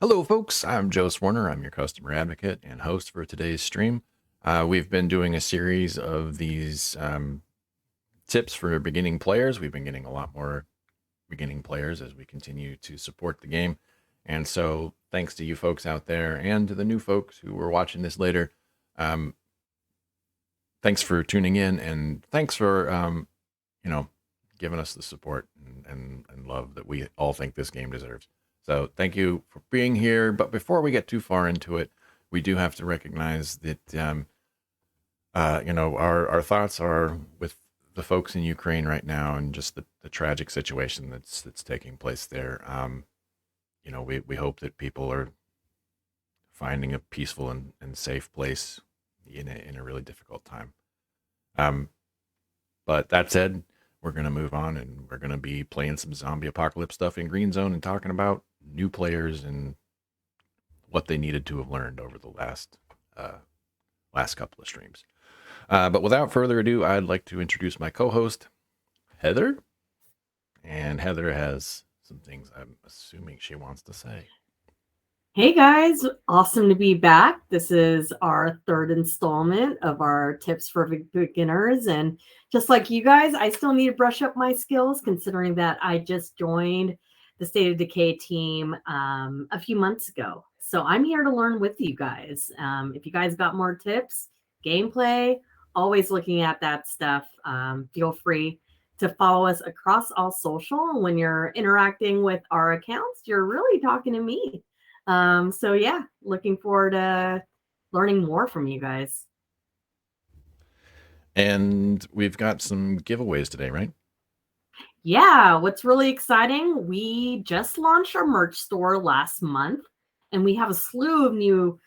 Hello, folks. I'm Joe Swarner. I'm your customer advocate and host for today's stream. We've been doing a series of these tips for beginning players. We've been getting a lot more beginning players as we continue to support the game. And so, thanks to you folks out there and to the new folks who are watching this later. Um, Thanks for tuning in, and thanks for giving us the support and love that we all think this game deserves. So thank you for being here. But before we get too far into it, we do have to recognize that our thoughts are with the folks in Ukraine right now, and just the tragic situation that's taking place there. We hope that people are finding a peaceful and safe place in a really difficult time. But that said, we're going to move on, and we're going to be playing some zombie apocalypse stuff in Green Zone and talking about new players and what they needed to have learned over the last couple of streams. But without further ado, I'd like to introduce my co-host, Heather. And Heather has some things I'm assuming she wants to say. Hey guys, awesome to be back. This is our third installment of our tips for beginners. And just like you guys, I still need to brush up my skills considering that I just joined the State of Decay team a few months ago. So I'm here to learn with you guys. If you guys got more tips, gameplay, always looking at that stuff, feel free to follow us across all social. When you're interacting with our accounts, you're really talking to me. So yeah, looking forward to learning more from you guys. And we've got some giveaways today, right? Yeah, what's really exciting, we just launched our merch store last month, and we have a slew of new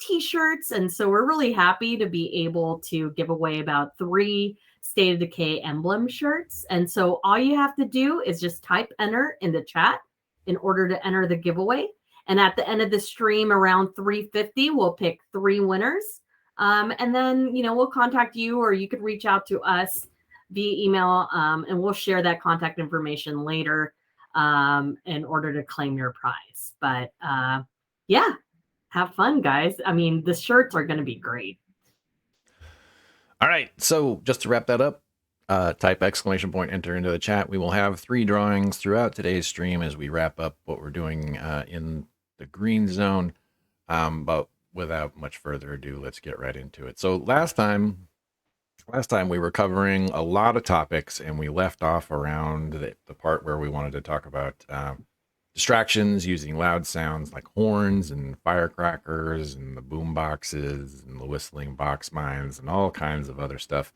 t-shirts. And so we're really happy to be able to give away about 3 State of Decay emblem shirts. And so all you have to do is just type enter in the chat in order to enter the giveaway. And at the end of the stream around 3:50, we'll pick 3 winners. And then, we'll contact you, or you could reach out to us via email, and we'll share that contact information later in order to claim your prize. But yeah, have fun, guys. I mean, the shirts are going to be great. All right. So just to wrap that up, type exclamation point, enter into the chat. We will have 3 drawings throughout today's stream as we wrap up what we're doing in the green zone. But without much further ado, let's get right into it. So last time we were covering a lot of topics, and we left off around the part where we wanted to talk about distractions using loud sounds like horns and firecrackers and the boom boxes and the whistling box mines and all kinds of other stuff.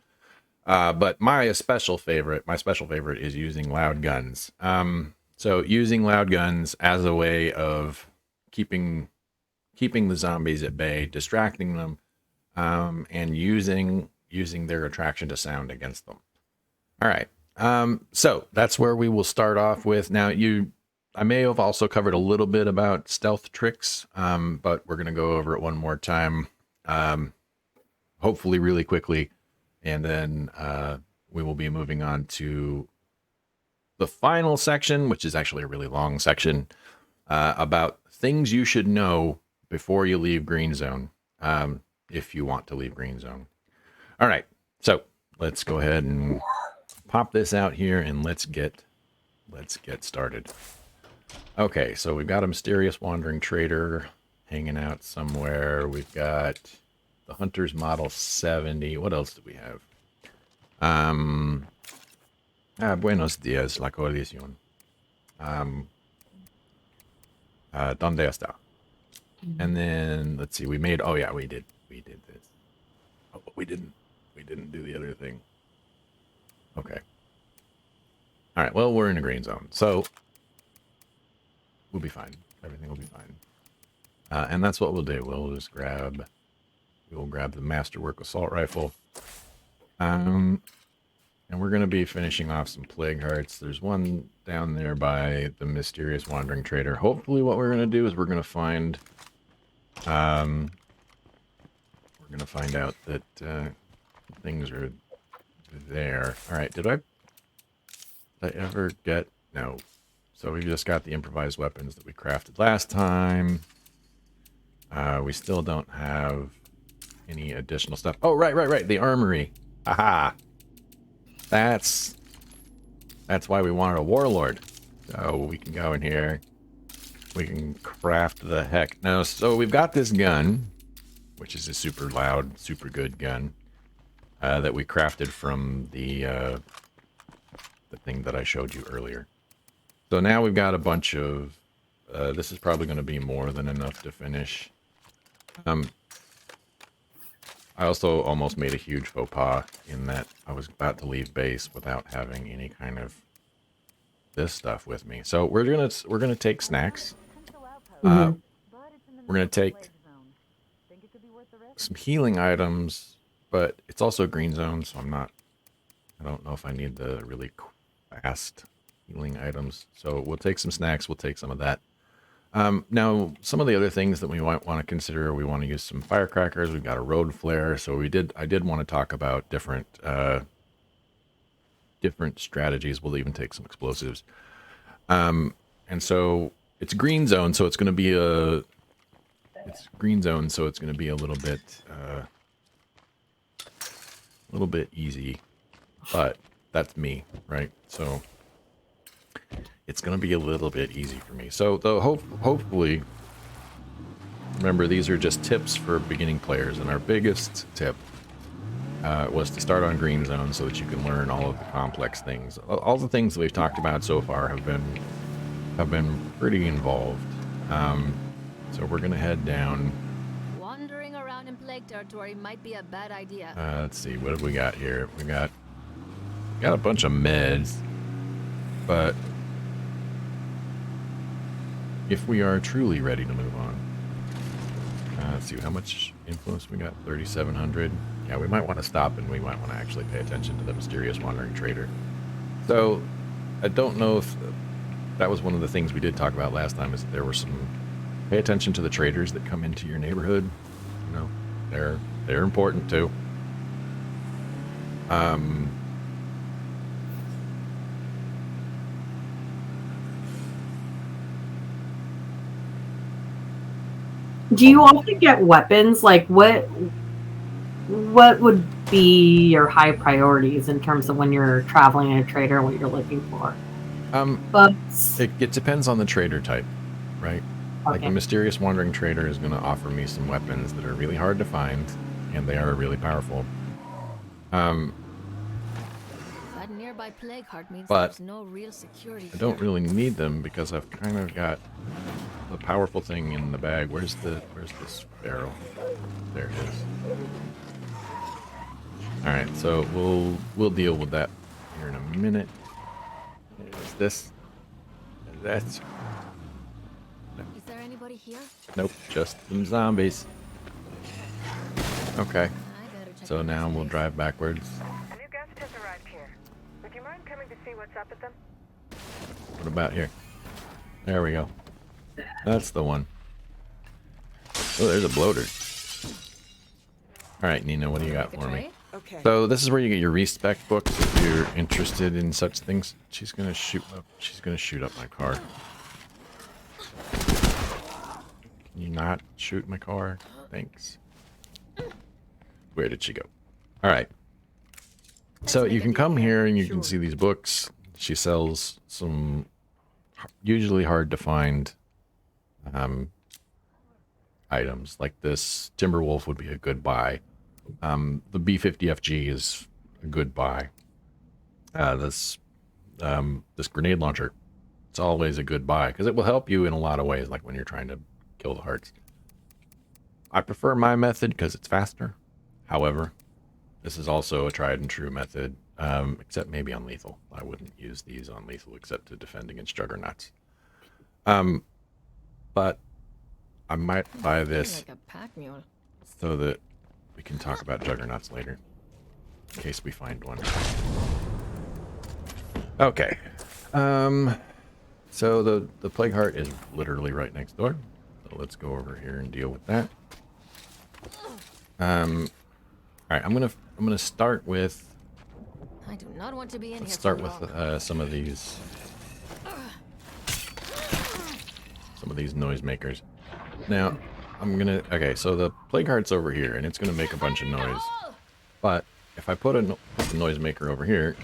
But my special favorite is using loud guns. So using loud guns as a way of keeping the zombies at bay, distracting them, and using their attraction to sound against them. All right. So that's where we will start off with. Now, I may have also covered a little bit about stealth tricks, but we're going to go over it one more time, hopefully really quickly, and then we will be moving on to the final section, which is actually a really long section, about things you should know before you leave Green Zone, if you want to leave Green Zone. All right, so let's go ahead and pop this out here, and let's get started. Okay, so we've got a mysterious wandering trader hanging out somewhere. We've got the Hunter's Model 70. What else do we have? Buenos dias, la coalición. ¿Dónde está? And then let's see. We did this. Oh, but we didn't do the other thing. Okay. All right. Well, we're in a green zone, so we'll be fine. Everything will be fine. And that's what we'll do. We'll grab the Masterwork Assault Rifle. And we're going to be finishing off some Plague Hearts. There's one down there by the Mysterious Wandering Trader. Hopefully what we're going to do is we're going to find out that things are there. All right, did I ever get... No. So we've just got the improvised weapons that we crafted last time. We still don't have any additional stuff. Oh, right. The armory. Aha. That's why we wanted a warlord. So we can go in here. We can craft the heck. Now, so we've got this gun, which is a super loud, super good gun, that we crafted from the thing that I showed you earlier. So now we've got a bunch of... this is probably going to be more than enough to finish. I also almost made a huge faux pas in that I was about to leave base without having any kind of this stuff with me. So we're gonna take snacks. We're gonna take some healing items, but it's also a green zone, so I don't know if I need the really fast healing items. So we'll take some snacks. We'll take some of that. Now, some of the other things that we might want to consider, we want to use some firecrackers. We've got a road flare, so I did want to talk about different strategies. We'll even take some explosives. And so it's green zone, so it's going to be a little bit easy, but that's me, right? So it's going to be a little bit easy for me. So hopefully, remember, these are just tips for beginning players, and our biggest tip was to start on green zone so that you can learn all of the complex things. All the things that we've talked about so far have been pretty involved. So we're going to head down. Wandering around in plague territory might be a bad idea. Let's see, what have we got here? We got a bunch of meds, but if we are truly ready to move on, let's see how much influence we got. 3,700. Yeah, we might want to stop, and we might want to actually pay attention to the mysterious wandering trader. So I don't know if that was one of the things we did talk about last time, is that there were some... Pay attention to the traders that come into your neighborhood. You know, they're important too. Do you often get weapons? Like, what would be your high priorities in terms of when you're traveling a trader and what you're looking for? But it depends on the trader type, right? Okay. Like, the mysterious wandering trader is going to offer me some weapons that are really hard to find, and they are really powerful. That nearby plague heart means But there's no real security. I don't really need them because I've kind of got the powerful thing in the bag. Where's this barrel? There it is. All right, so we'll deal with that here in a minute. Is this? That's... Is there anybody here? Nope, just some zombies. Okay, I better check so the now next we'll place. drive backwards. A new guest has arrived here. Would you mind coming to see what's up with them? What about here? There we go. That's the one. Oh, there's a bloater. All right, Nina, what do you got for me? Okay. So this is where you get your respec books if you're interested in such things. She's gonna shoot up my car. Can you not shoot my car? Thanks. Where did she go? All right. So you can come here and you can see these books. She sells some usually hard to find items. Like this Timberwolf would be a good buy. The B50FG is a good buy. This grenade launcher, it's always a good buy because it will help you in a lot of ways, like when you're trying to kill the hearts. I prefer my method because it's faster. However, this is also a tried and true method, except maybe on lethal. I wouldn't use these on lethal except to defend against Juggernauts. But I might buy this Like a pack mule. so that we can talk about Juggernauts later, in case we find one. Okay. So the Plague Heart is literally right next door. So let's go over here and deal with that. All right, I'm gonna start with... I do not want to be in Let's here start too with long. some of these of these noisemakers. Now, okay, so the plague heart's over here, and it's gonna make a bunch of noise. But if I put the noisemaker over here,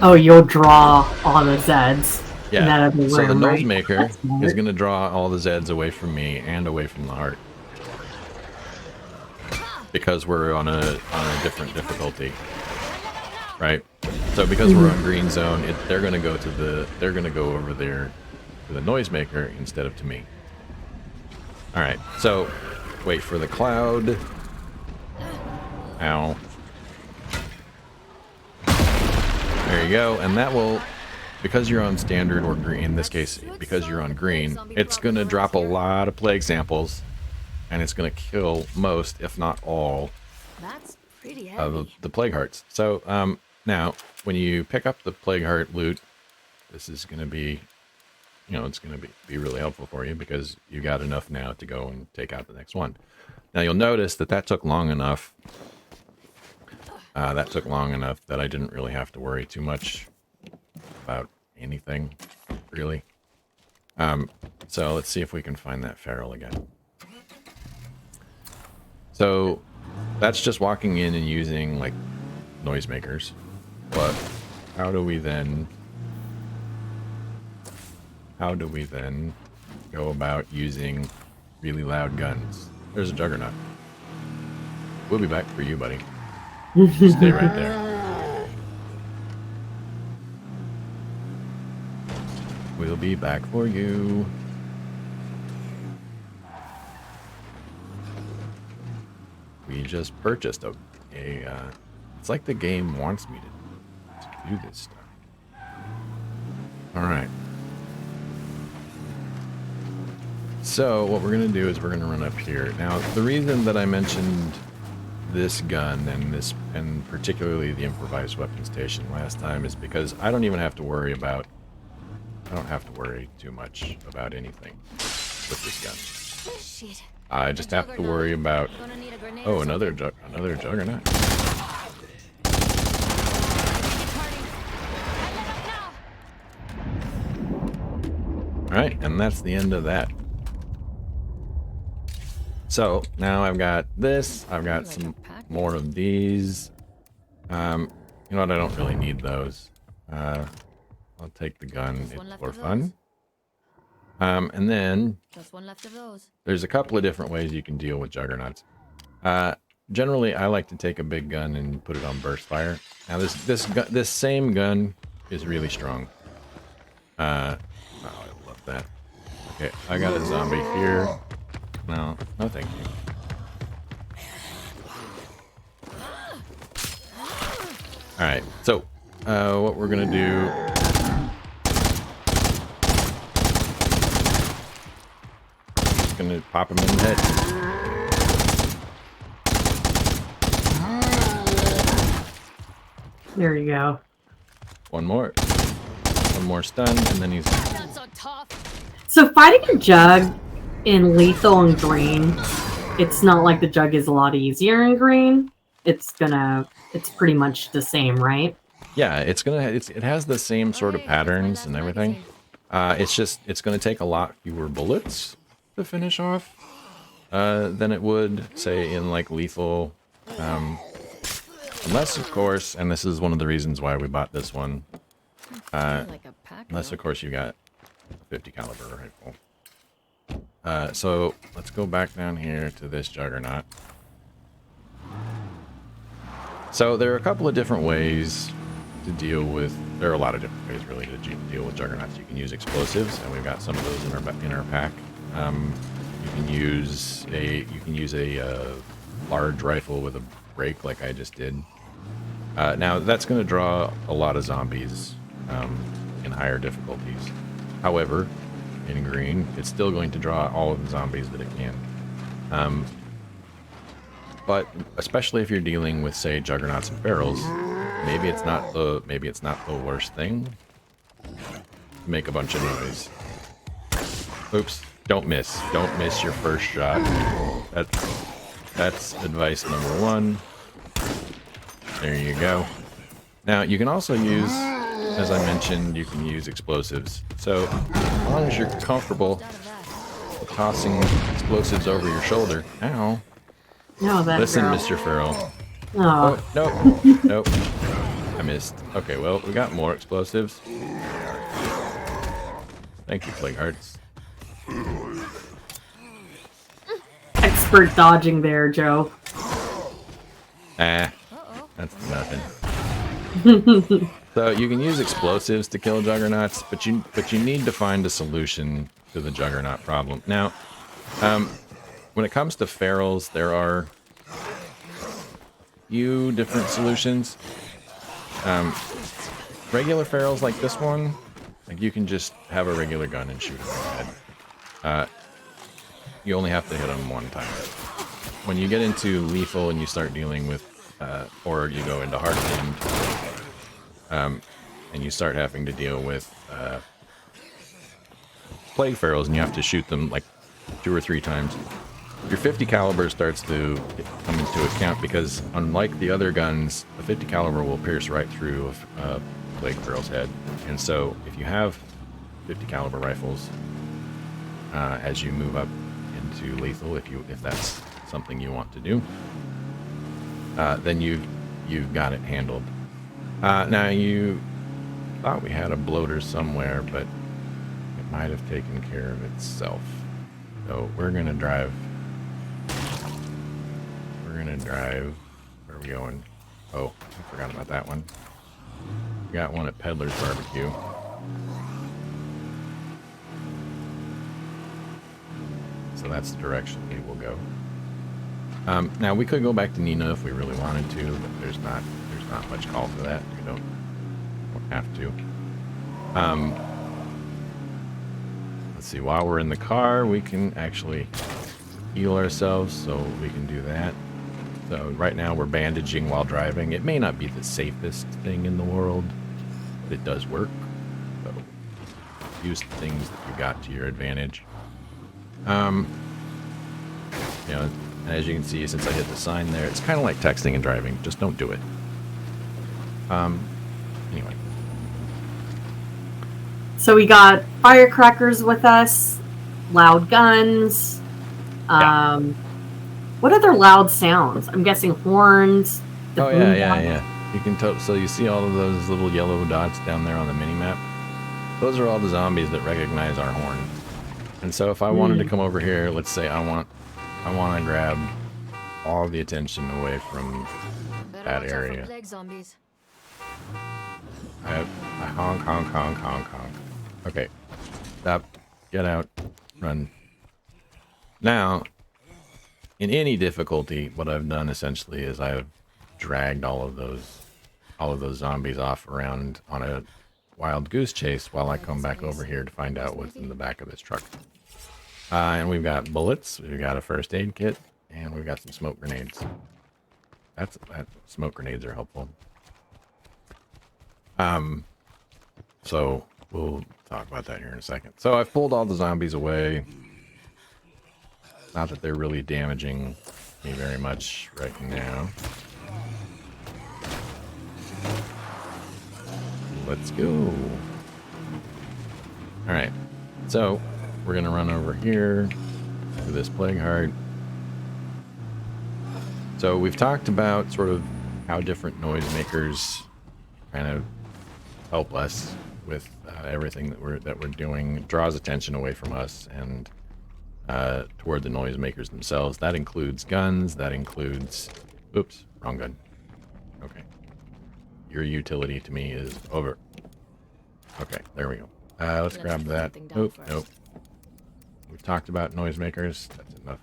Oh, you'll draw all the Zeds. In that other so the room, right? noisemaker is gonna draw all the Zeds away from me and away from the heart. Because we're on a different difficulty. Right? So because we're on green zone, they're gonna go over there to the noisemaker instead of to me. Alright, so wait for the cloud. Ow. There you go, and that will, because you're on standard or green, in this case, because you're on green, it's gonna drop a lot of plague samples, and it's gonna kill most, if not all, That's pretty of heavy. the plague hearts. So, now, when you pick up the plague heart loot, this is gonna be, it's gonna be really helpful for you because you got enough now to go and take out the next one. Now you'll notice that took long enough. That took long enough that I didn't really have to worry too much about anything, really. So let's see if we can find that feral again. So that's just walking in and using like noisemakers. But how do we then go about using really loud guns? There's a Juggernaut. We'll be back for you, buddy. Stay right there. We'll be back for you. We just purchased it's like the game wants me to do this stuff. Alright. So what we're going to do is we're going to run up here. Now, the reason that I mentioned this gun and particularly the improvised weapon station last time is because I don't have to worry too much about anything with this gun. Shit. I just have to worry about... Oh, another Juggernaut. Alright, and that's the end of that. So, now I've got this, I've got some more of these. You know what, I don't really need those. I'll take the gun for fun. And then, Just one left of those. there's a couple of different ways you can deal with Juggernauts. Generally, I like to take a big gun and put it on burst fire. Now, this same gun is really strong. Oh, I love that. Okay, I got a zombie here. No thank you. Alright, so, what we're gonna do... Just gonna pop him in the head. There you go. One more stun, and then he's... Not so tough. So fighting a Jug in lethal and green, it's not like the Jug is a lot easier in green. It's pretty much the same, right? Yeah, it has the same sort of patterns and everything. It's gonna take a lot fewer bullets to finish off than it would, say, in like lethal. Unless, of course, and this is one of the reasons why we bought this one. Unless, of course, you got a 50 caliber rifle. So let's go back down here to this Juggernaut. So there are a couple of different ways to deal with. There are a lot of different ways, really, to deal with Juggernauts. You can use explosives, and we've got some of those in our pack. You can use a large rifle with a break, like I just did. Now that's going to draw a lot of zombies in higher difficulties. However, in green, it's still going to draw all of the zombies that it can. But especially if you're dealing with, say, Juggernauts and Ferals, maybe it's not the worst thing to make a bunch of noise. Oops! Don't miss your first shot. That's advice number one. There you go. Now you can also use as I mentioned, you can use explosives. So as long as you're comfortable Out of that. tossing explosives over your shoulder. Ow. No, that Listen, girl. Mr. Farrell. Oh, Oh, nope. Nope. I missed. Okay, well, we got more explosives. Thank you, Plague Hearts. expert dodging there, Joe. Ah, Uh-oh. that's nothing. So you can use explosives to kill Juggernauts, but you need to find a solution to the Juggernaut problem. Now, when it comes to ferals, there are few different solutions. Regular ferals like this one, like you can just have a regular gun and shoot them in the head. You only have to hit them one time. When you get into lethal and you start dealing with, or you go into hard-aimed, and you start having to deal with plague ferals, and you have to shoot them like 2 or 3 times. Your 50 caliber starts to come into account because, unlike the other guns, the 50 caliber will pierce right through a plague feral's head. And so, if you have 50 caliber rifles, as you move up into lethal, if that's something you want to do, then you've got it handled. Now you thought we had a bloater somewhere, but it might have taken care of itself. So we're gonna drive. Where are we going? Oh, I forgot about that one. We got one at Peddler's Barbecue. So that's the direction we will go. Now we could go back to Nina if we really wanted to, but there's not much call for that. We don't have to. Let's see. While we're in the car, we can actually heal ourselves, so we can do that. So right now we're bandaging while driving. It may not be the safest thing in the world, but it does work. So use the things that you got to your advantage. You know, as you can see, since I hit the sign there, it's kind of like texting and driving. Just don't do it. Anyway. So we got firecrackers with us, loud guns. Yeah. What other loud sounds? I'm guessing horns. the Oh boom yeah. box. You can so you see all of those little yellow dots down there on the mini map. Those are all the zombies that recognize our horn. And so if I wanted to come over here, let's say I want to grab all the attention away from Better that watch out for area. plague zombies. I honk. Okay. Stop. Get out. Run. Now, in any difficulty, what I've done essentially is I've dragged all of those zombies off around on a wild goose chase while I come back over here to find out what's in the back of this truck. And we've got bullets, we've got a first aid kit, and we've got some smoke grenades. That smoke grenades are helpful. So we'll talk about that here in a second. So I've pulled all the zombies away. Not that they're really damaging me very much right now. Let's go. Alright, so we're gonna run over here to this plague heart. So we've talked about sort of how different noisemakers kind of help us with everything that we're doing. It draws attention away from us and toward the noisemakers themselves. That includes guns, that includes... Oops, wrong gun. Okay. Your utility to me is over. Okay, there we go. Let's grab that. Nope. We've talked about noisemakers. That's enough.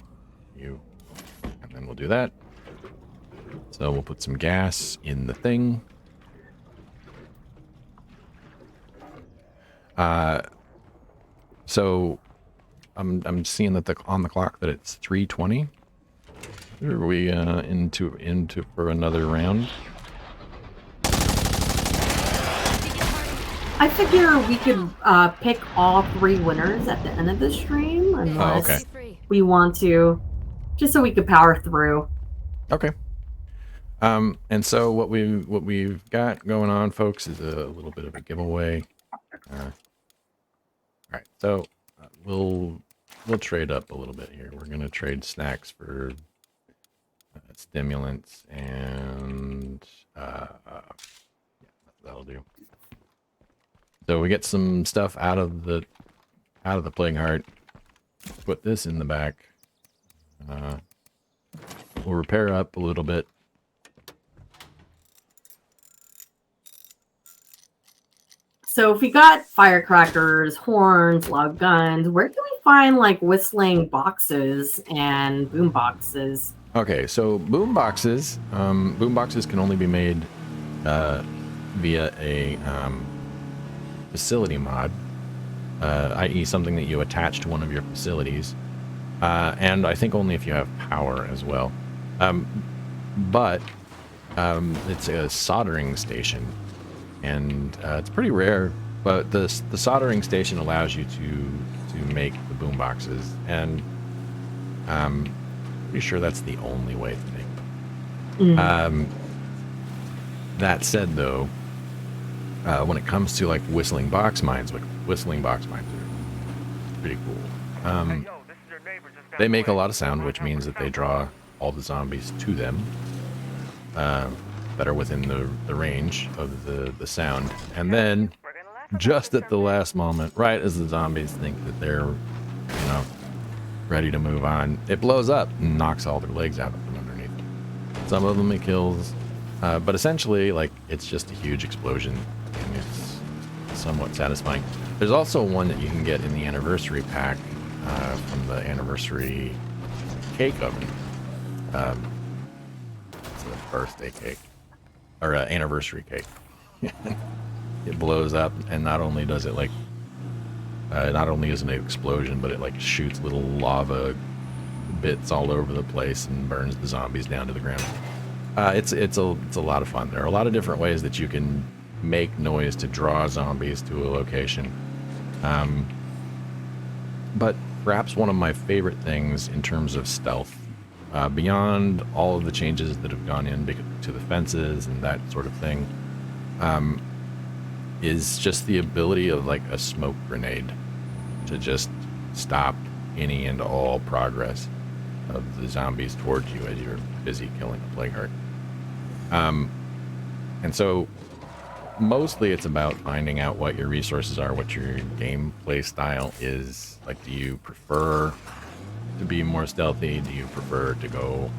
You. And then we'll do that. So we'll put some gas in the thing. So I'm seeing that on the clock that it's 3:20. Are we into for another round? I figure we could pick all 3 winners at the end of the stream, unless okay. we want to, just so we could power through. Okay. And so what we've got going on, folks, is a little bit of a giveaway. All right, so we'll trade up a little bit here. We're gonna trade snacks for stimulants, and yeah, that'll do. So we get some stuff out of the plague heart. Put this in the back. We'll repair up a little bit. So if we got firecrackers, horns, loud guns, where can we find like whistling boxes and boom boxes? Okay, so boom boxes can only be made via a facility mod, i.e. something that you attach to one of your facilities, and I think only if you have power as well. But it's a soldering station, and it's pretty rare, but the soldering station allows you to make the boom boxes, and pretty sure that's the only way to make them. That said, though, when it comes to like whistling box mines are pretty cool. They make a lot of sound, which means that they draw all the zombies to them that are within the range of the sound. And then, just at the last moment, right as the zombies think that they're, ready to move on, it blows up and knocks all their legs out from underneath. Some of them it kills, but essentially, like, it's just a huge explosion, and it's somewhat satisfying. There's also one that you can get in the anniversary pack from the anniversary cake oven. It's a birthday cake, or anniversary cake. It blows up, and not only does it like not only is it an explosion, but it like shoots little lava bits all over the place and burns the zombies down to the ground. It's a lot of fun. There are a lot of different ways that you can make noise to draw zombies to a location. But perhaps one of my favorite things in terms of stealth, beyond all of the changes that have gone in to the fences and that sort of thing, is just the ability of like a smoke grenade to just stop any and all progress of the zombies towards you as you're busy killing the plague heart. And so mostly it's about finding out what your resources are, what your gameplay style is. Like, do you prefer to be more stealthy? Do you prefer to go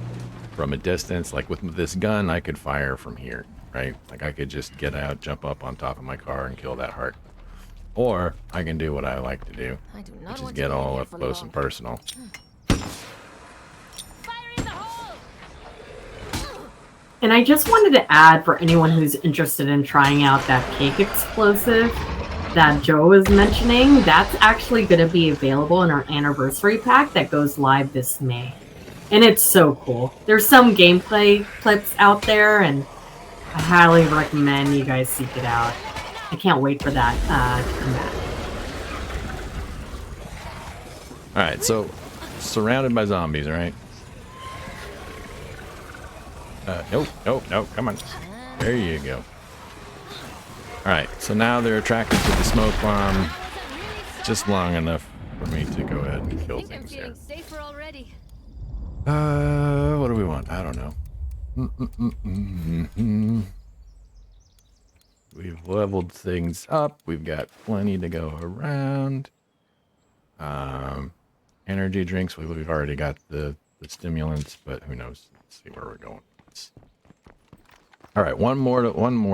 from a distance? Like with this gun, I could fire from here, right? Like I could just get out, jump up on top of my car and kill that heart. Or I can do what I like to do, which is get all up close and personal. And I just wanted to add, for anyone who's interested in trying out that cake explosive that Joe was mentioning, that's actually going to be available in our anniversary pack that goes live this May. And it's so cool. There's some gameplay clips out there, and I highly recommend you guys seek it out. I can't wait for that to come back. Alright, so surrounded by zombies, right? Nope, come on. There you go. Alright, so now they're attracted to the smoke bomb just long enough for me to go ahead and kill things here. What do we want? I don't know. We've leveled things up. We've got plenty to go around. Energy drinks. We've already got the stimulants, but who knows? Let's see where we're going. All right, one more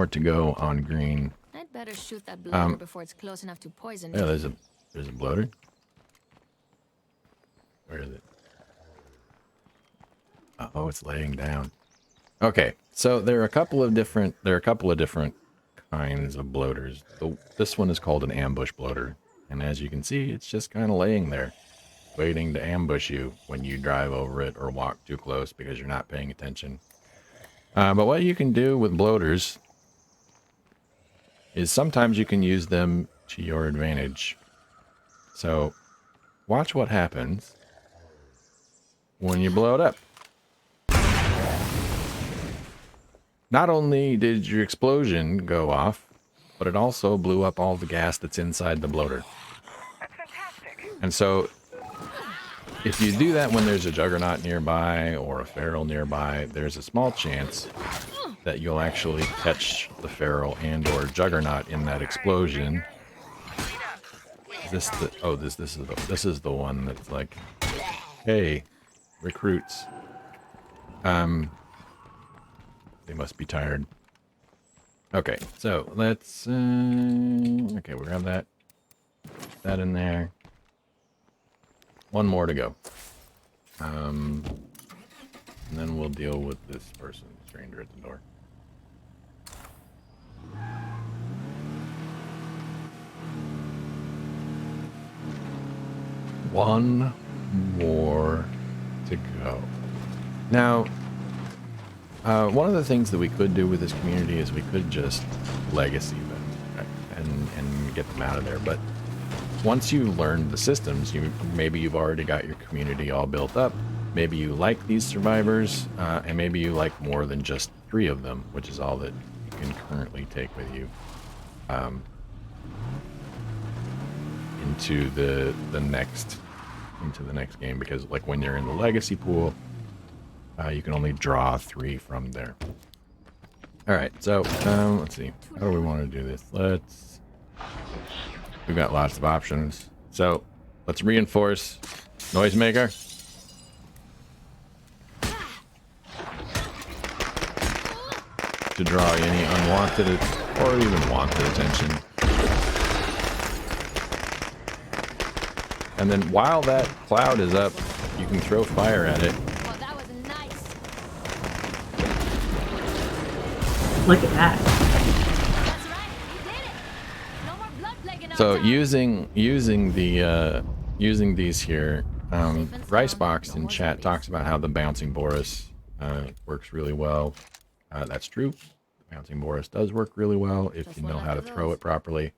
to go on green. I'd better shoot that bloater before it's close enough to poison it. Yeah, there's a bloater. Where is it? Oh, it's laying down. Okay, so there are a couple of different kinds of bloaters. This one is called an ambush bloater, and as you can see, it's just kind of laying there, waiting to ambush you when you drive over it or walk too close because you're not paying attention. But what you can do with bloaters is sometimes you can use them to your advantage. So watch what happens when you blow it up. not only did your explosion go off, but it also blew up all the gas that's inside the bloater. That's fantastic. And so if you do that when there's a Juggernaut nearby or a Feral nearby, there's a small chance that you'll actually catch the Feral and or Juggernaut in that explosion. Is this the this is the one that's like, hey, recruits. They must be tired. Okay, so let's okay, we have that in there. One more to go. And then we'll deal with this person, stranger at the door. One more to go. Now, one of the things that we could do with this community is we could just legacy them, right? and get them out of there. But once you learn the systems, maybe you've already got your community all built up. Maybe you like these survivors, and maybe you like more than just 3 of them, which is all that you can currently take with you into the next game. Because like when you're in the legacy pool, you can only draw 3 from there. All right, so let's see. How do we want to do this? We've got lots of options. So let's reinforce noisemaker. To draw any unwanted or even wanted attention. And then while that cloud is up, you can throw fire at it. Well, that was nice. Look at that. That's right. You did it. No more blood plague in our So town. using these here, Ricebox in chat talks about how the bouncing Boris works really well. That's true. The bouncing Boris does work really well if you know how to throw it properly.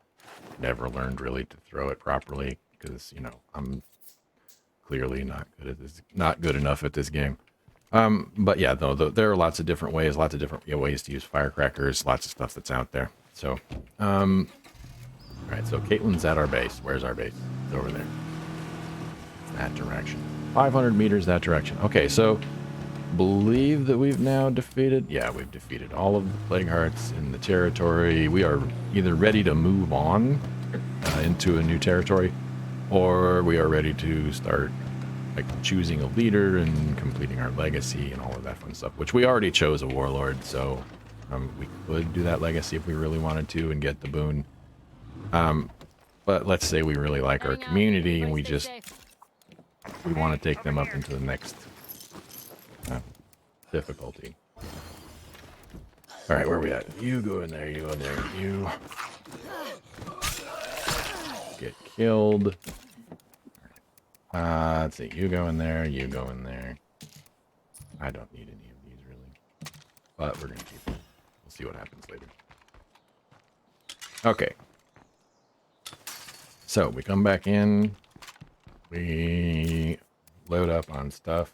Never learned really to throw it properly because, you know, I'm clearly not good enough at this game. But yeah, though there are lots of different ways to use firecrackers, lots of stuff that's out there. So, all right, so Caitlin's at our base. Where's our base? It's over there. It's that direction. 500 meters that direction. Okay, so believe that we've now defeated. Yeah, we've defeated all of the Plague Hearts in the territory. We are either ready to move on into a new territory, or we are ready to start like choosing a leader and completing our legacy and all of that fun stuff, which we already chose a warlord, so we could do that legacy if we really wanted to and get the boon. But let's say we really like our community and we want to take them up into the next difficulty. All right, where are we at? You go in there, you go in there, you get killed. Let's see, you go in there, you go in there. I don't need any of these really, but we're gonna keep them. We'll see what happens later. Okay. So we come back in, we load up on stuff,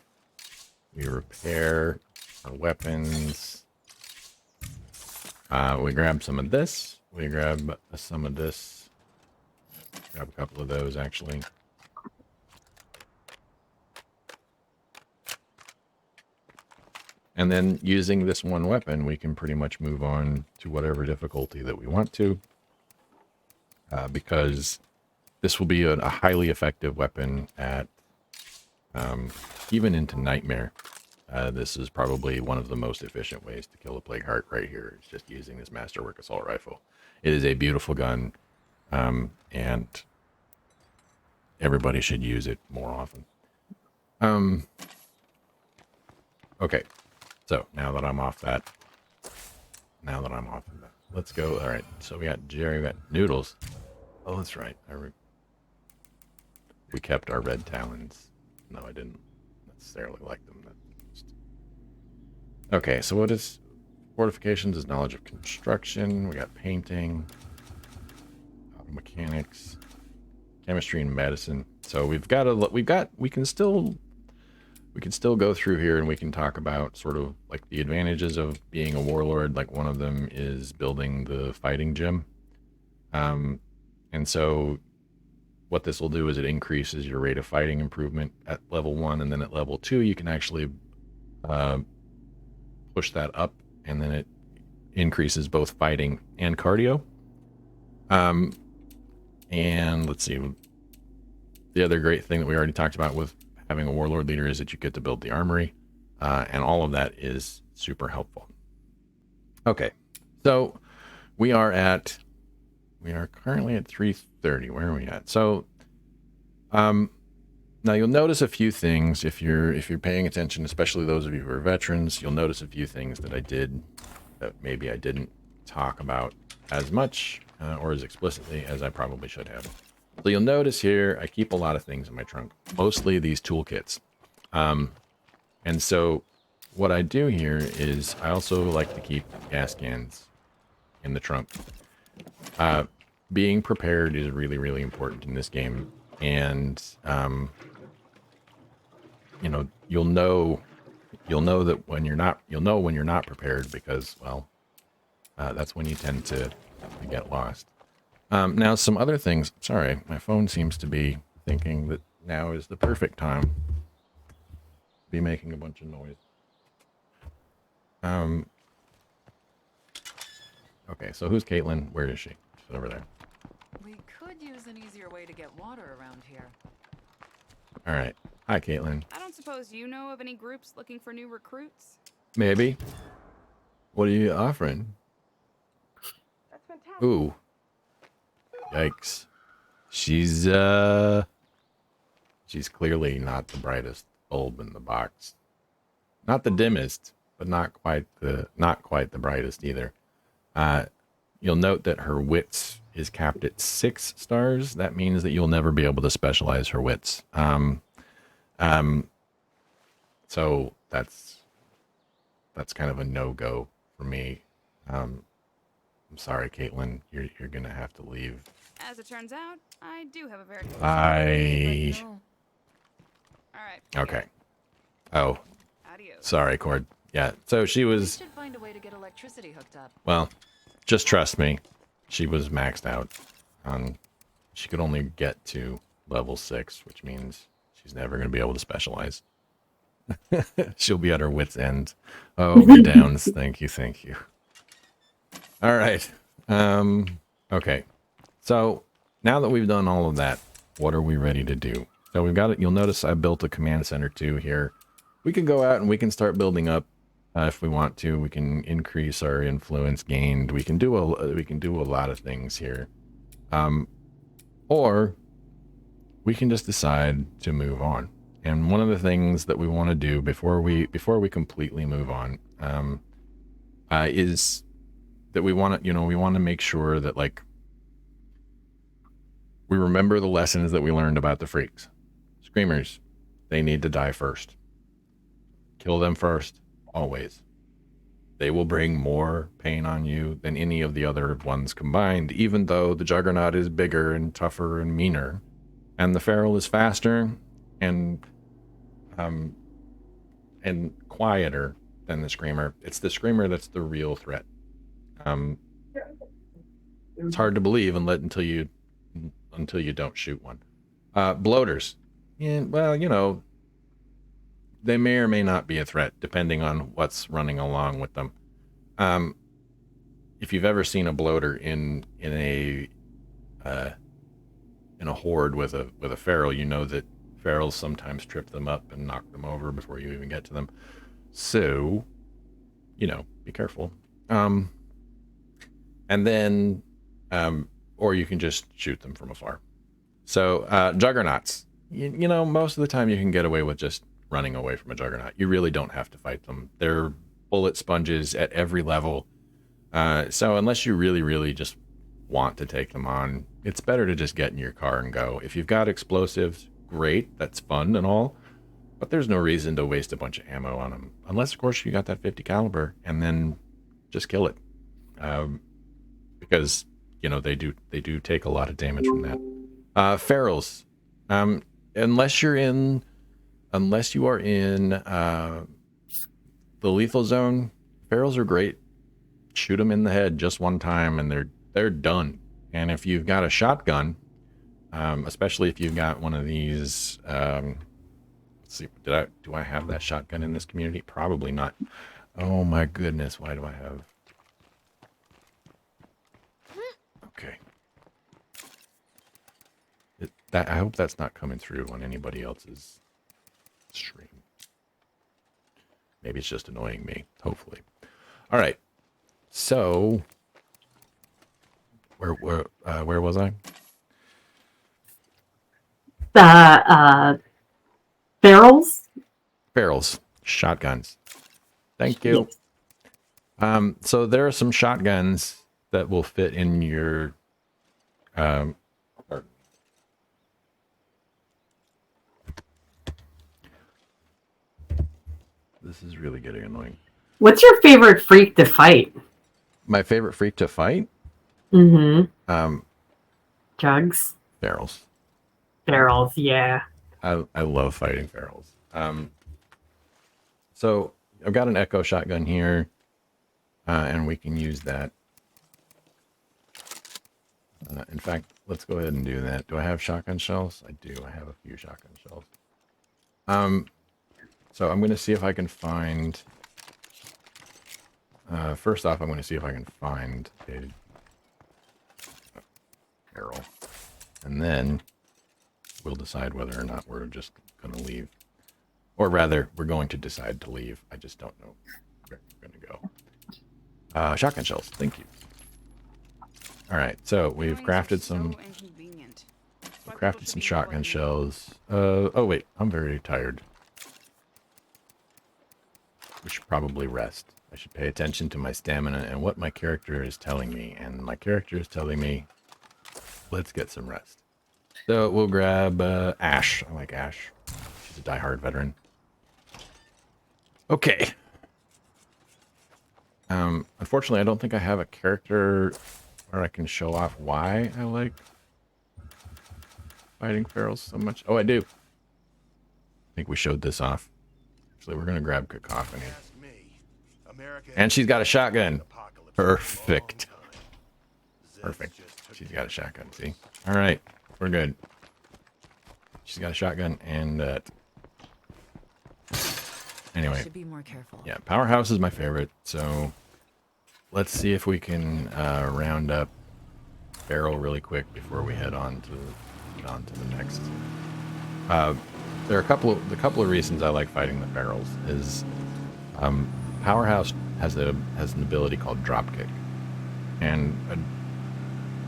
we repair our weapons, we grab some of this, we grab some of this, grab a couple of those actually. And then using this one weapon, we can pretty much move on to whatever difficulty that we want to, because this will be a highly effective weapon at even into Nightmare. This is probably one of the most efficient ways to kill a Plague Heart right here. It's just using this Masterwork Assault Rifle. It is a beautiful gun, and everybody should use it more often. Okay, so now that I'm off that, let's go. All right, so we got Jerry, we got Noodles. Oh, that's right. We kept our red talons. No, I didn't necessarily like them. Okay, so what is fortifications? Is knowledge of construction. We got painting, auto mechanics, chemistry, and medicine. So we can still we can still go through here and we can talk about sort of like the advantages of being a warlord. Like one of them is building the fighting gym. And so what this will do is it increases your rate of fighting improvement at level 1, and then at level 2 you can actually push that up, and then it increases both fighting and cardio. And let's see, the other great thing that we already talked about with having a warlord leader is that you get to build the armory, and all of that is super helpful. Okay, so we are currently at 3:30. Where are we at? So now you'll notice a few things if you're paying attention, especially those of you who are veterans. You'll notice a few things that I did that maybe I didn't talk about as much or as explicitly as I probably should have. So you'll notice here I keep a lot of things in my trunk, mostly these toolkits. And so what I do here is I also like to keep gas cans in the trunk. Being prepared is really, really important in this game. And, you know, you'll know that when you're not prepared because, well, that's when you tend to get lost. Now, some other things. Sorry, my phone seems to be thinking that now is the perfect time to be making a bunch of noise. Okay, so who's Caitlin? Where is she? She's over there. We could use an easier way to get water around here. All right. Hi, Caitlin. I don't suppose you know of any groups looking for new recruits? Maybe. What are you offering? That's fantastic. Ooh. Yikes. She's clearly not the brightest bulb in the box. Not the dimmest, but not quite the brightest either. You'll note that her wits is capped at 6 stars. That means that you'll never be able to specialize her wits. So that's kind of a no-go for me. I'm sorry, Caitlin. You're gonna have to leave. As it turns out, I do have a very... Bye. No. Alright. Okay. Oh, Adios. sorry, Cord. Yeah. So she We was. should find a way to get electricity hooked up. Well, just trust me. She was maxed out on. She could only get to level 6, which means she's never going to be able to specialize. She'll be at her wit's end. Oh, redowns. Thank you. All right. Okay. So now that we've done all of that, what are we ready to do? So we've got it. You'll notice I built a command center too here. We can go out and we can start building up if we want to. We can increase our influence gained. We can do a lot of things here. Or we can just decide to move on. And one of the things that we want to do before we completely move on is that we want to make sure that like we remember the lessons that we learned about the freaks. Screamers, they need to die first. Kill them first, always. They will bring more pain on you than any of the other ones combined, even though the Juggernaut is bigger and tougher and meaner, and the Feral is faster and quieter than the Screamer. It's the Screamer that's the real threat. It's hard to believe until you don't shoot one. Bloaters. Yeah, well, you know, they may or may not be a threat depending on what's running along with them. If you've ever seen a bloater in a horde with a feral, you know that ferals sometimes trip them up and knock them over before you even get to them. So, you know, be careful. And then, or you can just shoot them from afar. So, Juggernauts. You know, most of the time you can get away with just running away from a Juggernaut. You really don't have to fight them. They're bullet sponges at every level. So unless you really, really just want to take them on, it's better to just get in your car and go. If you've got explosives, great. That's fun and all. But there's no reason to waste a bunch of ammo on them. Unless, of course, you got that 50 caliber and then just kill it. Because, you know, they do take a lot of damage from that. Ferals. Unless you're in unless you are in the lethal zone, ferals are great. Shoot them in the head just one time, and they're done. And if you've got a shotgun, especially if you've got one of these, let's see, do I have that shotgun in this community? Probably not. Oh my goodness, why do I have? Okay. I hope that's not coming through on anybody else's stream. Maybe it's just annoying me. Hopefully. All right. So, where was I? The barrels. Barrels, shotguns. Thank you. So there are some shotguns that will fit in your this is really getting annoying. What's your favorite freak to fight? My favorite freak to fight? Jugs. Barrels. Barrels, yeah. I love fighting ferals. So I've got an echo shotgun here, and we can use that. In fact, let's go ahead and do that. Do I have shotgun shells? I do. I have a few shotgun shells. So I'm going to see if I can find... first off, I'm going to see if I can find a barrel. And then we'll decide whether or not we're just going to leave. Or rather, we're going to decide to leave. I just don't know where we're going to go. Shotgun shells. Thank you. All right, so we've crafted some shotgun shells. Oh wait, I'm very tired. We should probably rest. I should pay attention to my stamina and what my character is telling me. And my character is telling me, let's get some rest. So we'll grab Ash. I like Ash. She's a diehard veteran. Okay. Unfortunately, I don't think I have a character where I can show off why I like fighting ferals so much. Oh, I do. I think we showed this off. Actually, we're going to grab Cacophony. And she's got a shotgun. Perfect. Perfect. She's got a shotgun, see? All right, we're good. She's got a shotgun and anyway. Should be more careful. Yeah, Powerhouse is my favorite, so let's see if we can round up Barrel really quick before we head on to the next. There are a couple of reasons I like fighting the Barrels. Is Powerhouse has an ability called Dropkick, and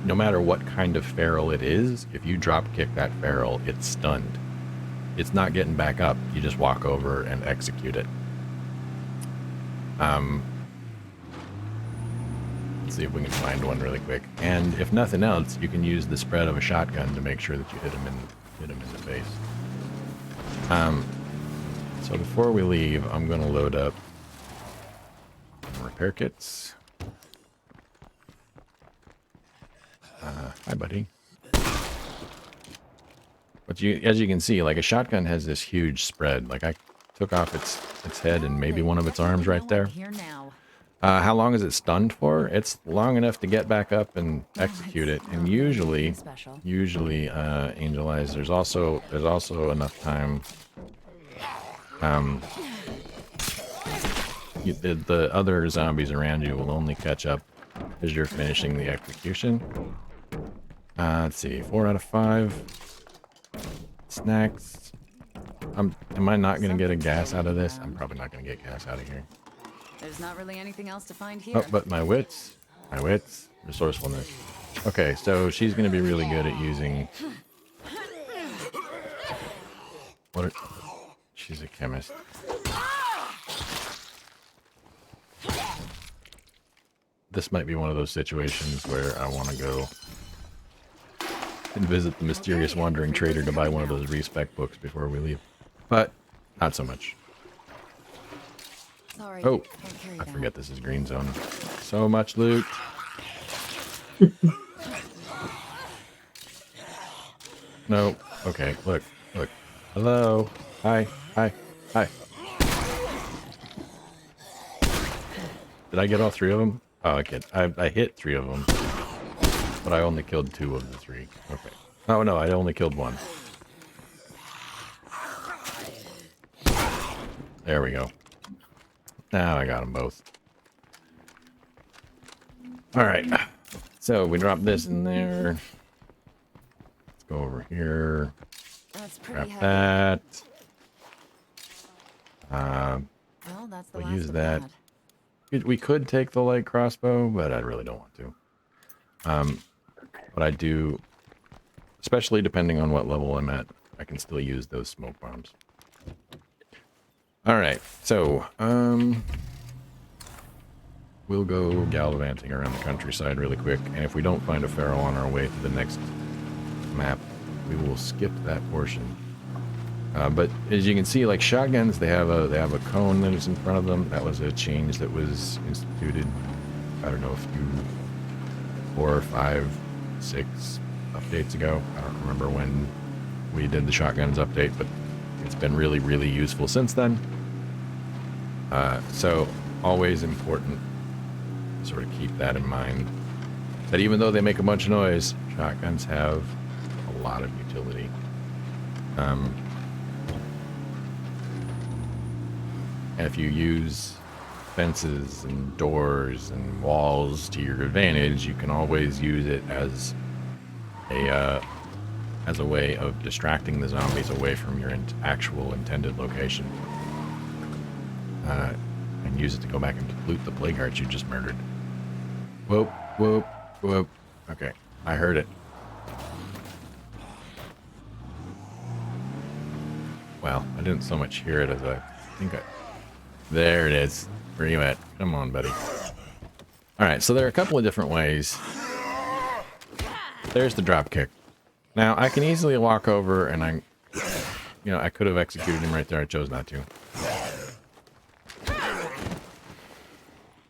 no matter what kind of feral it is, if you drop kick that feral, it's stunned. It's not getting back up. You just walk over and execute it. Let's see if we can find one really quick. And if nothing else, you can use the spread of a shotgun to make sure that you hit him in the face. So before we leave, I'm going to load up repair kits. Hi, buddy. But as you can see, like a shotgun has this huge spread. Like I took off its head and maybe one of its arms right there. How long is it stunned for? It's long enough to get back up and execute it. And usually, Angel Eyes, there's also enough time. The other zombies around you will only catch up as you're finishing the execution. Let's see, 4 out of 5. Snacks. Am I not going to get a gas out of this? I'm probably not going to get gas out of here. There's not really anything else to find here. Oh, but my wits, resourcefulness. Okay, so she's going to be really good at using... She's a chemist. This might be one of those situations where I want to go and visit the mysterious wandering trader to buy one of those respec books before we leave. But not so much. Sorry, Oh, I forget this is green zone. So much loot. No. Okay, look. Hello. Hi. Hi. Hi. Did I get all 3 of them? Oh, I hit 3 of them. But I only killed 2 of the 3. Okay. Oh, no, I only killed 1. There we go. Now I got them both. Alright. So we drop this in there. Let's go over here. That's Grab pretty heavy. that. Well, that's the We'll last use of that. We could take the light crossbow, but I really don't want to. But I do, especially depending on what level I'm at, I can still use those smoke bombs. Alright, so, we'll go gallivanting around the countryside really quick, and if we don't find a pharaoh on our way to the next map, we will skip that portion. But as you can see, like shotguns, they have a cone that is in front of them. That was a change that was instituted, I don't know, a few 4, 5, 6 updates ago. I don't remember when we did the shotguns update, but it's been really, really useful since then. So always important to sort of keep that in mind. That even though they make a bunch of noise, shotguns have a lot of utility. And if you use fences and doors and walls to your advantage, you can always use it as a way of distracting the zombies away from your actual intended location. And use it to go back and loot the plague hearts you just murdered. Whoop, whoop, whoop. Okay, I heard it. Well, I didn't so much hear it as I think I... There it is. Where you at? Come on, buddy. Alright, so there are a couple of different ways. There's the drop kick. Now, I can easily walk over and I could have executed him right there. I chose not to.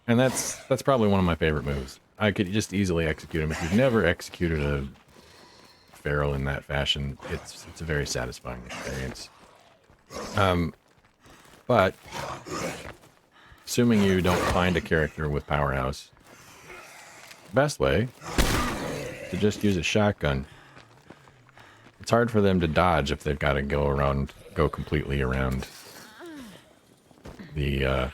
And that's probably one of my favorite moves. I could just easily execute him. If you've never executed a pharaoh in that fashion, it's a very satisfying experience. But assuming you don't find a character with powerhouse, best way to just use a shotgun. It's hard for them to dodge if they've got to go completely around the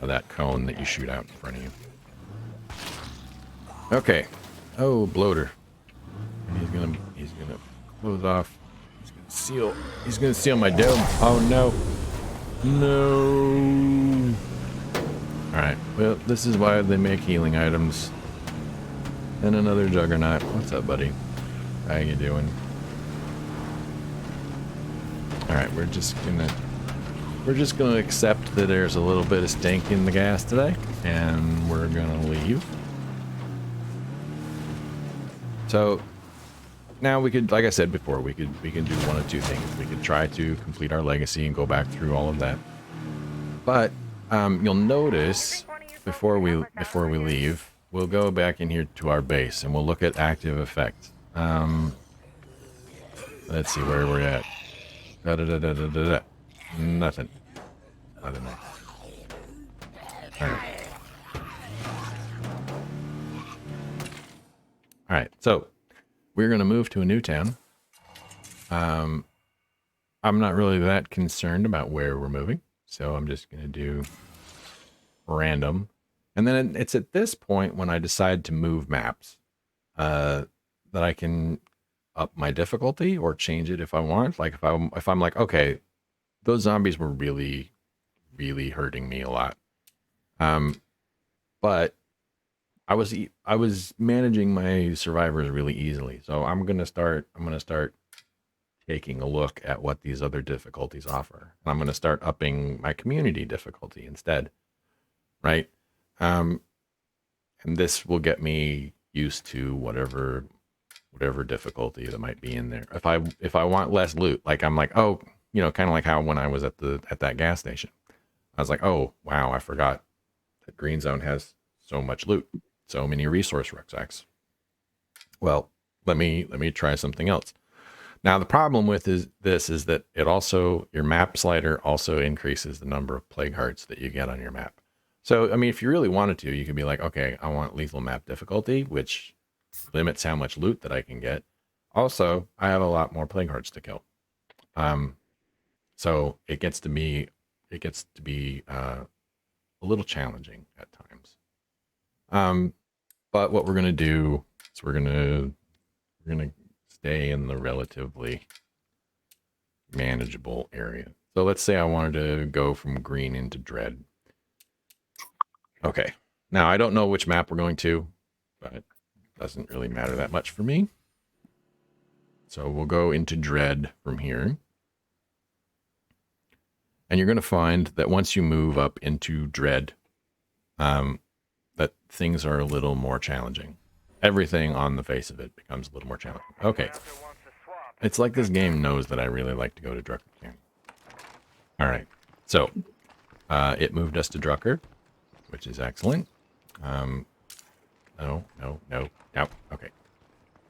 that cone that you shoot out in front of you. Okay. Oh, bloater. And he's gonna close off. He's gonna seal my dome. Oh no. No. Alright, well, this is why they make healing items. And another Juggernaut. What's up, buddy? How you doing? Alright, we're just gonna accept that there's a little bit of stink in the gas today, and we're gonna leave. So now we could, like I said before, we can do one of two things. We could try to complete our legacy and go back through all of that. But you'll notice before we leave, we'll go back in here to our base and we'll look at active effects. Let's see where we're at. Nothing. Nothing there. Alright. Alright, so we're going to move to a new town. I'm not really that concerned about where we're moving, so I'm just going to do random. And then it's at this point when I decide to move maps that I can up my difficulty or change it if I want. Like if I'm like, okay, those zombies were really, really hurting me a lot. But I was managing my survivors really easily. So I'm gonna start taking a look at what these other difficulties offer. And I'm gonna start upping my community difficulty instead. Right? And this will get me used to whatever difficulty that might be in there. If I want less loot, like I'm like, oh, you know, kind of like how when I was at that gas station, I was like, oh wow, I forgot that Green Zone has so much loot, so many resource rucksacks. Well, let me try something else. Now, the problem with this is that it also, your map slider also increases the number of plague hearts that you get on your map. So, I mean, if you really wanted to, you could be like, okay, I want lethal map difficulty, which limits how much loot that I can get. Also, I have a lot more plague hearts to kill. So it gets to be a little challenging at times. But what we're gonna do is we're gonna stay in the relatively manageable area. So let's say I wanted to go from green into dread. Okay. Now I don't know which map we're going to, but it doesn't really matter that much for me. So we'll go into dread from here. And you're going to find that once you move up into dread, that things are a little more challenging. Everything on the face of it becomes a little more challenging. Okay. It's like this game knows that I really like to go to Drucker Canyon. All right. So, it moved us to Drucker, which is excellent. No. Okay.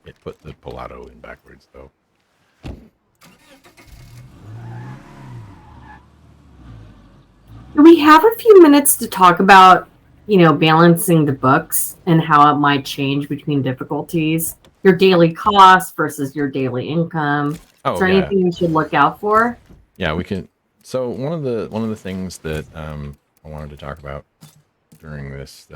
It put the Pilato in backwards, though. Do we have a few minutes to talk about, balancing the books and how it might change between difficulties? Your daily cost versus your daily income. Oh, Is there yeah. anything you should look out for? Yeah, we can. So one of the things that I wanted to talk about during these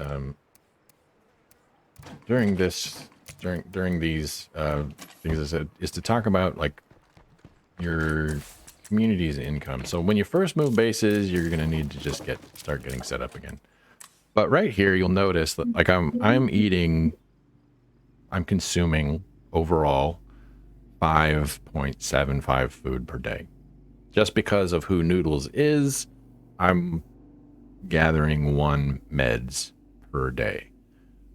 things is to talk about like your community's income. So when you first move bases, you're gonna need to just start getting set up again. But right here, you'll notice that like I'm consuming overall 5.75 food per day. Just because of who Noodles is, I'm gathering 1 meds per day.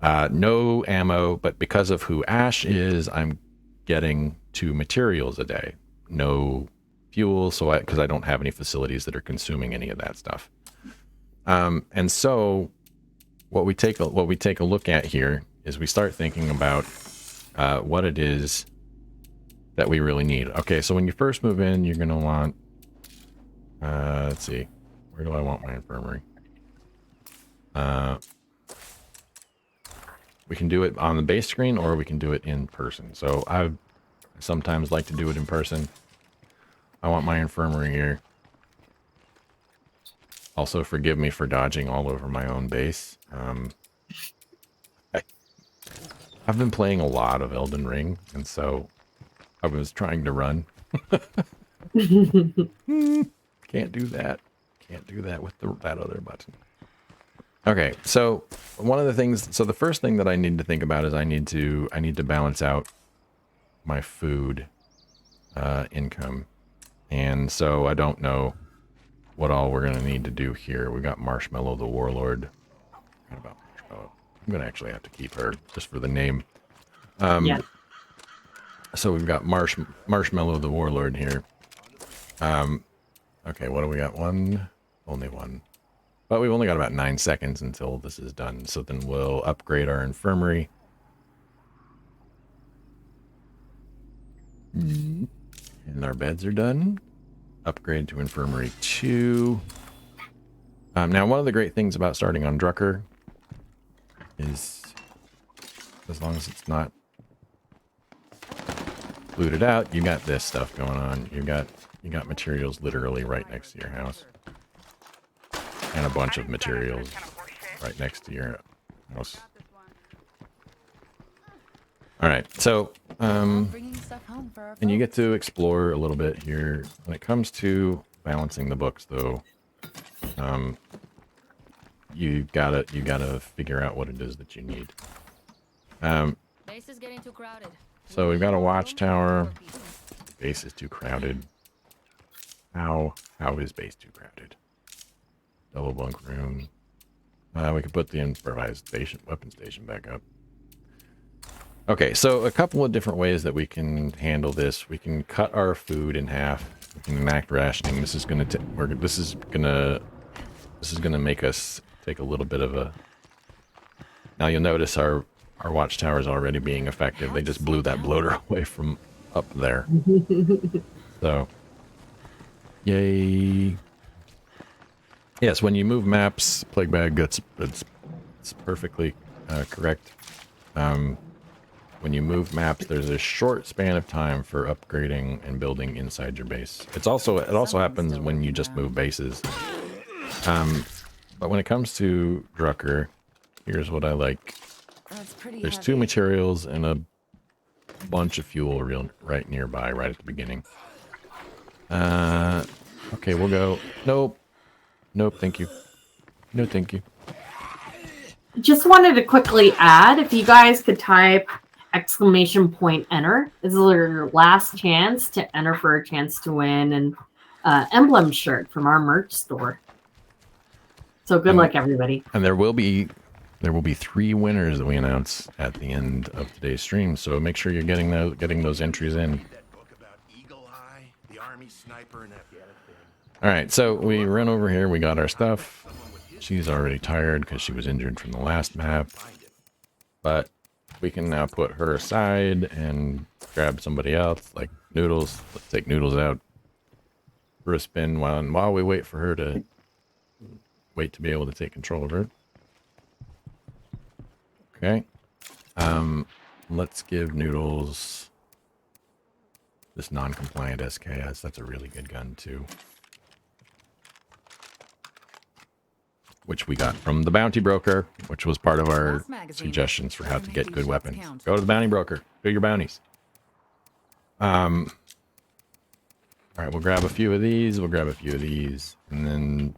No ammo, but because of who Ash is, I'm getting 2 materials a day. No fuel, because I don't have any facilities that are consuming any of that stuff. And so what we take a look at here is we start thinking about what it is that we really need. Okay, so when you first move in, you're going to want, let's see, where do I want my infirmary? We can do it on the base screen or we can do it in person. So I sometimes like to do it in person. I want my infirmary here. Also, forgive me for dodging all over my own base. I've been playing a lot of Elden Ring, and so I was trying to run. Can't do that. Can't do that with that other button. Okay, so one of the things, so the first thing that I need to think about is I need to balance out my food income. And so I don't know what all we're going to need to do here. We got Marshmallow the Warlord. What about Marshmallow? I'm going to actually have to keep her just for the name. Yeah. So we've got Marshmallow the Warlord here. Okay, what do we got? Only one. But we've only got about 9 seconds until this is done. So then we'll upgrade our infirmary. And our beds are done. Upgrade to infirmary 2. Now, one of the great things about starting on Drucker is, as long as it's not looted out, you got this stuff going on. You got materials literally right next to your house, and a bunch of materials right next to your house. All right, so Bringing stuff home for our and you get to explore a little bit here. When it comes to balancing the books, though, you gotta figure out what it is that you need. Base is getting too crowded. So we've got a watchtower. Base is too crowded. How is base too crowded? Double bunk room. We could put the improvised weapon station back up. Okay, so a couple of different ways that we can handle this. We can cut our food in half. We can enact rationing. This is gonna make us take a little bit of a. Now you'll notice our watchtower is already being effective. They just blew that bloater away from up there. So, yay. Yes, when you move maps, Plague Bag, it's perfectly correct. When you move maps, there's a short span of time for upgrading and building inside your base. It also happens when you just move bases. But when it comes to Drucker, here's what I like. There's 2 materials and a bunch of fuel right nearby, right at the beginning. Okay, we'll go. Nope. Nope, thank you. No, thank you. Just wanted to quickly add, if you guys could type !enter. This is your last chance to enter for a chance to win an emblem shirt from our merch store. So good luck, everybody. And there will be 3 winners that we announce at the end of today's stream. So make sure you're getting those entries in. All right, so we run over here. We got our stuff. She's already tired because she was injured from the last map. But we can now put her aside and grab somebody else, like Noodles. Let's take Noodles out for a spin while we wait for her to be able to take control of her. Okay. Let's give Noodles this non-compliant SKS. That's a really good gun too. Which we got from the bounty broker, which was part of our suggestions for how to get good weapons. Go to the bounty broker, do your bounties. All right, we'll grab a few of these, and then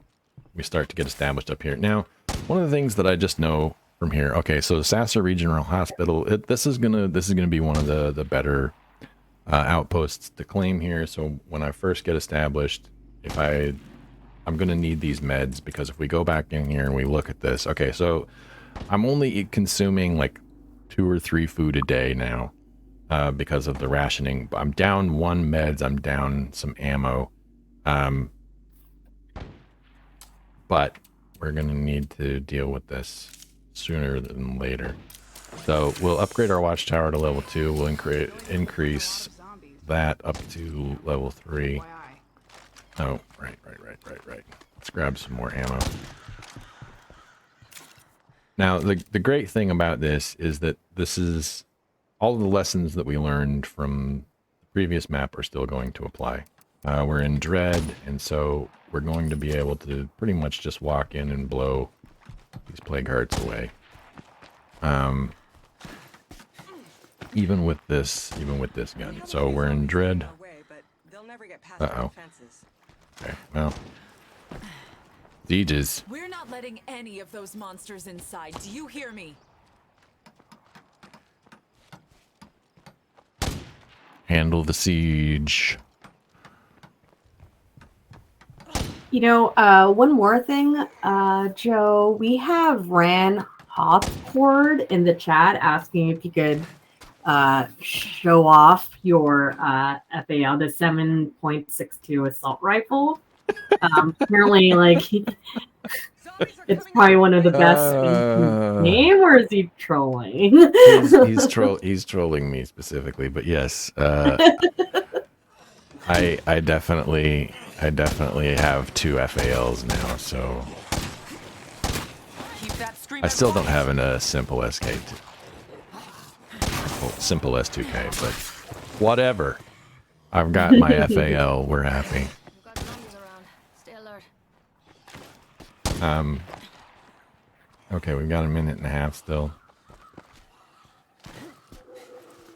we start to get established up here. Now, one of the things that I just know from here, okay, so Sasser Regional Hospital, this is gonna be one of the better outposts to claim here. So when I first get established, I'm going to need these meds, because if we go back in here and we look at this, okay, so I'm only consuming like 2 or 3 food a day now because of the rationing. I'm down 1 meds, I'm down some ammo, but we're going to need to deal with this sooner than later. So we'll upgrade our watchtower to level 2, we'll increase that up to level 3. Oh, right. Let's grab some more ammo. Now, the great thing about this is that this is all of the lessons that we learned from the previous map are still going to apply. We're in Dread, and so we're going to be able to pretty much just walk in and blow these plague hearts away. Even with this gun. So we're in Dread. Uh-oh. Okay, well. Sieges. We're not letting any of those monsters inside. Do you hear me? Handle the siege. You know, one more thing, Joe, we have Ran Hothcord in the chat asking if you could show off your FAL, the 7.62 assault rifle. Apparently, like, it's probably one of the best in the game, or is he trolling? He's trolling me specifically, but yes, I definitely have 2 FALs now, so I still don't have a simple SK2. Well, simple S2K, but whatever. I've got my FAL. We're happy. Okay, we've got a minute and a half still.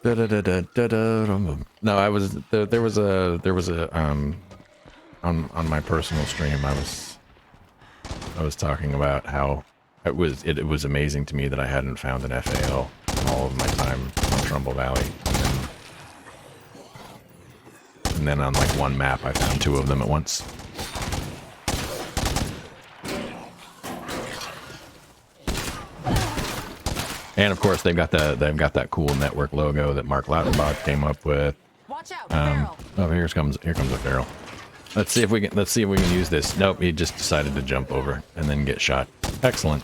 No, there was a on my personal stream I was talking about how it was amazing to me that I hadn't found an FAL in all of my time on Trumbull Valley. And then on like one map I found 2 of them at once. And of course they've got that cool network logo that Mark Lauterbach came up with. Watch out, oh, here comes a barrel. Let's see if we can use this. Nope, he just decided to jump over and then get shot. Excellent.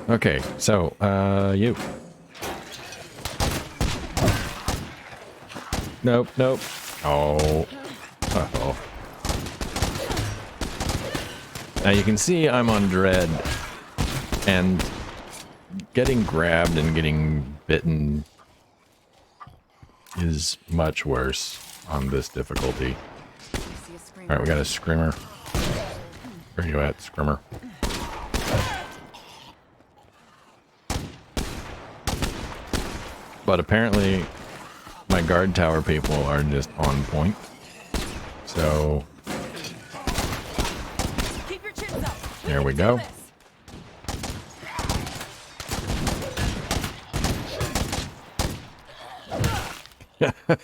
Okay, so you. Nope, nope. Oh. Uh-oh. Now you can see I'm on dread, and getting grabbed and getting bitten is much worse on this difficulty. Alright, we got a scrimmer. Where are you at, scrimmer? But apparently my guard tower people are just on point. So there we go.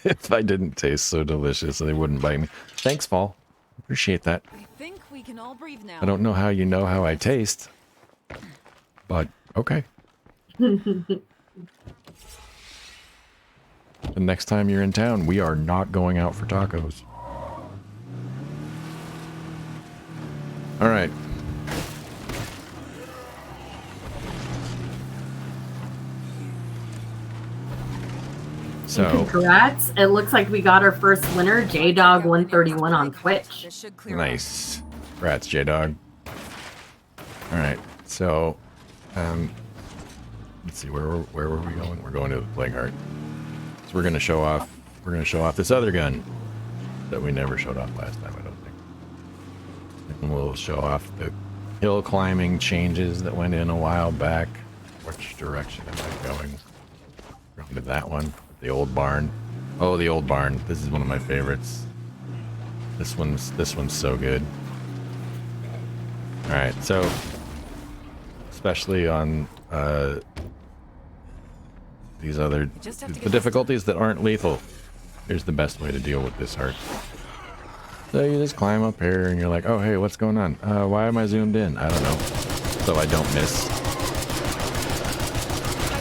If I didn't taste so delicious, they wouldn't bite me. Thanks, Fall. Appreciate that. I think we can all breathe now. I don't know how you know how I taste, but okay. The next time you're in town, we are not going out for tacos. All right. So Congrats. It looks like we got our first winner, JDog131 on Twitch. This should clear up. nice. Rats, J-Dog. All right. So, let's see, where were we going? We're going to the Plague Heart. So we're gonna show off. We're gonna show off this other gun that we never showed off last time, I don't think. And we'll show off the hill climbing changes that went in a while back. Which direction am I going? Going to that one. The old barn. Oh, the old barn. This is one of my favorites. This one's so good. All right, so especially on these other the difficulties that aren't lethal. Here's the best way to deal with this heart. So you just climb up here and you're like, oh hey, what's going on? Why am I zoomed in? I don't know. So I don't miss. I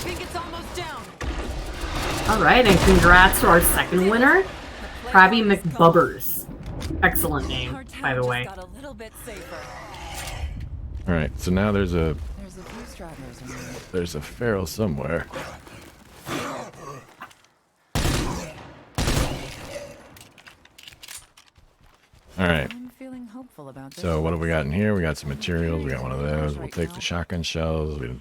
think it's almost down. All right, and congrats to our second winner, Krabby McBubbers. Excellent name, Our town by the just way. got a little bit safer. All right, so now there's a few stragglers around. there's a feral somewhere. All right. I'm feeling hopeful about this. So what have we got in here? We got some materials. We got one of those. We'll take the shotgun shells. We'll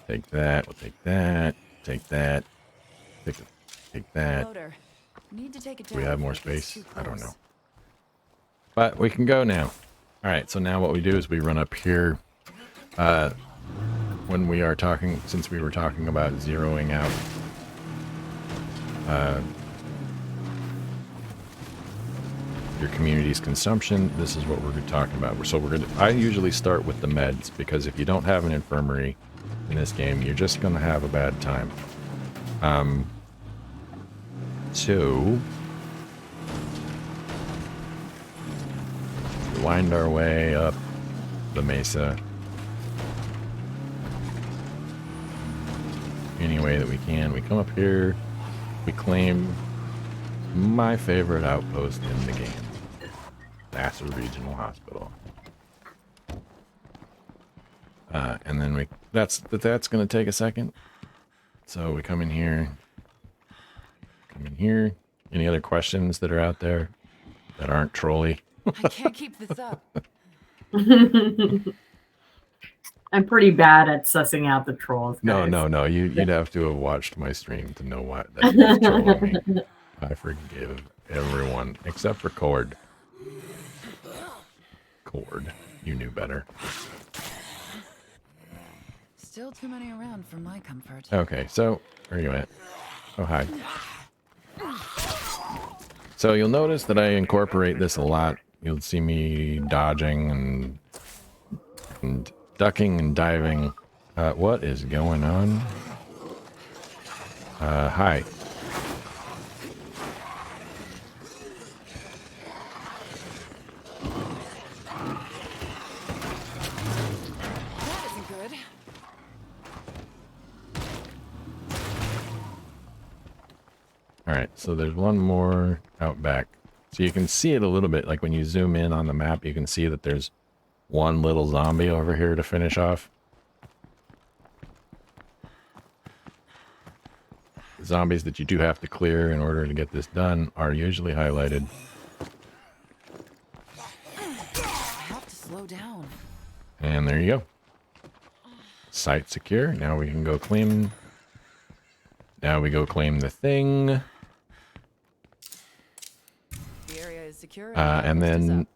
take that. We'll take that. Take that. Take that. Loader. Need to take it Do we down have more before it gets space? too I don't close. know. But we can go now. All right. So now what we do is we run up here. When we are talking, since we were talking about zeroing out your community's consumption, this is what we're talking about. So I usually start with the meds, because if you don't have an infirmary in this game, you're just gonna have a bad time. So we wind our way up the mesa any way that we can. We come up here, we claim my favorite outpost in the game, Nassau Regional Hospital. And then that's going to take a second. So we come in here. Any other questions that are out there that aren't trolly? I can't keep this up. I'm pretty bad at sussing out the trolls. No. Guys. You'd have to have watched my stream to know what that was trolling me. I forgive everyone except for Cord. Cord, you knew better. Still too many around for my comfort. Okay, so where are you at? Oh, hi. So you'll notice that I incorporate this a lot. You'll see me dodging and ducking and diving. What is going on? Hi. That isn't good. Alright, so there's one more out back. So you can see it a little bit, like when you zoom in on the map, you can see that there's one little zombie over here to finish off. the zombies that you do have to clear in order to get this done are usually highlighted. I have to slow down. And there you go. Site secure. Now we can go claim. Now we go claim the thing. The area is secure. And then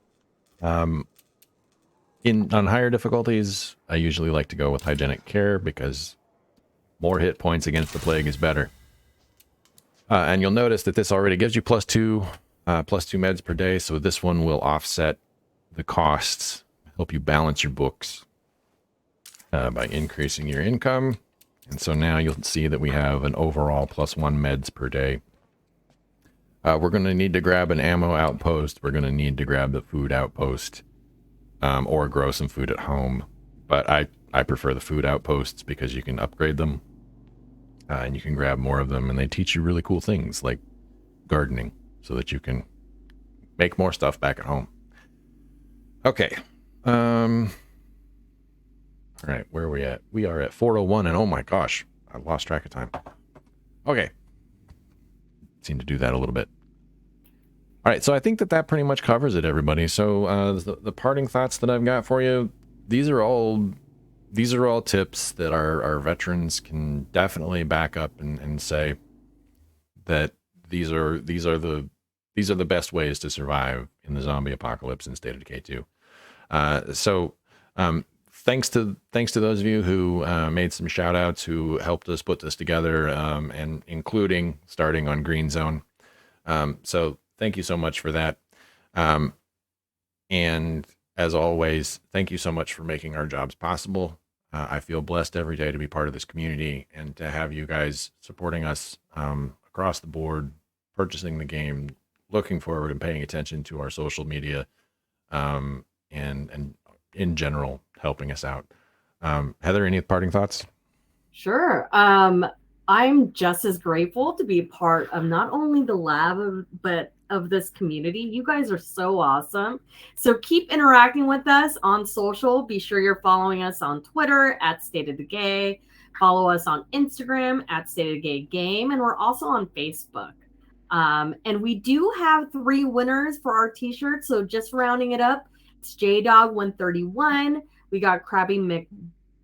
on higher difficulties, I usually like to go with hygienic care because more hit points against the plague is better. And you'll notice that this already gives you +2 meds per day. So this one will offset the costs, help you balance your books by increasing your income. And so now you'll see that we have an overall +1 meds per day. We're going to need to grab an ammo outpost. We're going to need to grab the food outpost or grow some food at home. But I prefer the food outposts because you can upgrade them and you can grab more of them. And they teach you really cool things like gardening so that you can make more stuff back at home. Okay. All right, where are we at? We are at 4:01, and oh my gosh, I lost track of time. Okay. Seem to do that a little bit. All right, so I think that pretty much covers it, everybody. So the parting thoughts that I've got for you, these are all tips that our veterans can definitely back up and say that these are the best ways to survive in the zombie apocalypse in State of Decay 2. Thanks to those of you who made some shout outs, who helped us put this together, and including starting on Green Zone. So thank you so much for that. And as always, thank you so much for making our jobs possible. I feel blessed every day to be part of this community and to have you guys supporting us across the board, purchasing the game, looking forward and paying attention to our social media, and in general, helping us out. Heather, any parting thoughts? Sure. I'm just as grateful to be a part of not only the lab, but of this community. You guys are so awesome. So keep interacting with us on social. Be sure you're following us on Twitter at State of the Gay. Follow us on Instagram at State of the Gay Game. And we're also on Facebook. And we do have 3 winners for our t-shirts. So just rounding it up, it's JDog131. We got Krabby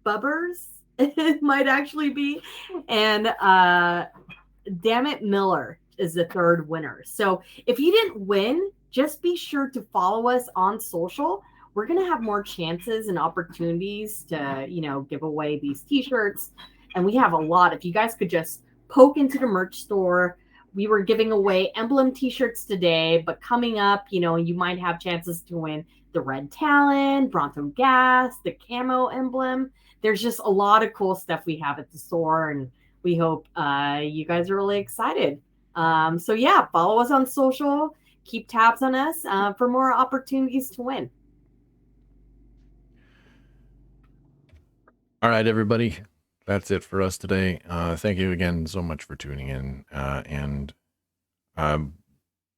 McBubbers, it might actually be. And Dammit Miller is the 3rd winner. So if you didn't win, just be sure to follow us on social. We're going to have more chances and opportunities to, give away these t-shirts. And we have a lot. If you guys could just poke into the merch store. We were giving away emblem t-shirts today, but coming up, you might have chances to win the Red Talon, Bronto Gas, the camo emblem. There's just a lot of cool stuff we have at the store, and we hope you guys are really excited. So yeah, follow us on social, keep tabs on us for more opportunities to win. All right, everybody. That's it for us today. Thank you again so much for tuning in. And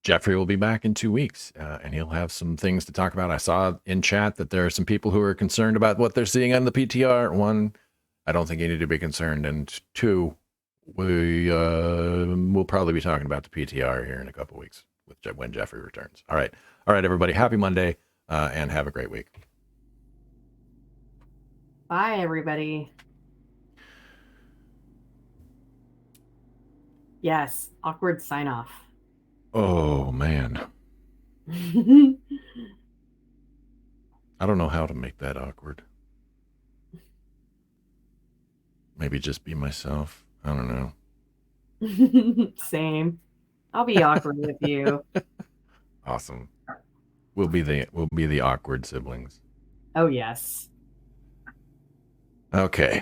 Geoffrey will be back in 2 weeks, and he'll have some things to talk about. I saw in chat that there are some people who are concerned about what they're seeing on the PTR. 1, I don't think you need to be concerned. And 2, we'll probably be talking about the PTR here in a couple weeks when Geoffrey returns. All right, everybody. Happy Monday, and have a great week. Bye, everybody. Yes, awkward sign off. Oh, man. I don't know how to make that awkward. Maybe just be myself. I don't know. Same. I'll be awkward with you. Awesome. We'll be the awkward siblings. Oh, yes. Okay.